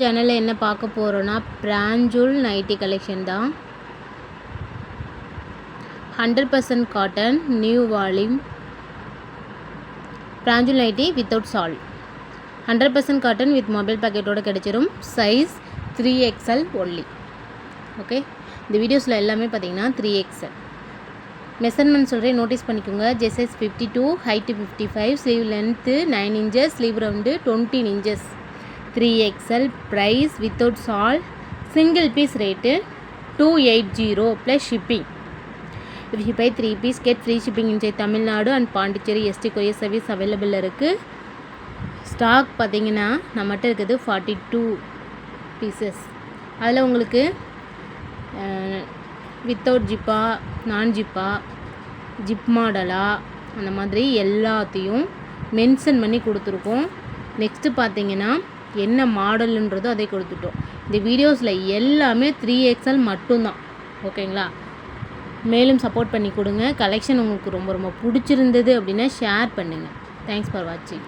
சேனலில் என்ன பார்க்க போகிறோன்னா பிராஞ்சூல் நைட்டி கலெக்ஷன் தான். 100% காட்டன் நியூ வால்யூம் பிராஞ்சூல் nighty without shawl. 100% cotton with mobile பேக்கெட்டோடு கிடச்சிரும். Size 3XL only. ஓகே, இந்த வீடியோஸில் எல்லாமே பார்த்தீங்கன்னா 3XL. மெஷர்மெண்ட் சொல்கிறேன், நோட்டீஸ் பண்ணிக்கோங்க. Chest size 52, height 55, sleeve length 9 inches, sleeve round 20 inches. 3XL. Price without shawl, single piece rate 280 plus shipping. If you buy 3 piece get free shipping inside Tamil Nadu and Pondicherry ST courier service available இருக்குது. Stock பார்த்தீங்கன்னா நம்மகிட்ட இருக்குது 42 pieces. அதில் உங்களுக்கு without ஜிப்பா, நான் ஜிப்பா, zip மாடலா அந்த மாதிரி எல்லாத்தையும் மென்ஷன் பண்ணி கொடுத்துருக்கோம். நெக்ஸ்ட்டு பார்த்தீங்கன்னா என்ன மாடலுன்றதோ அதை கொடுத்துட்டோம். இந்த வீடியோஸில் எல்லாமே 3XL மட்டும்தான். ஓகேங்களா, மேலும் சப்போர்ட் பண்ணி கொடுங்க. கலெக்ஷன் உங்களுக்கு ரொம்ப ரொம்ப பிடிச்சிருந்தது அப்படின்னா ஷேர் பண்ணுங்கள். தேங்க்ஸ் ஃபார் வாட்சிங்.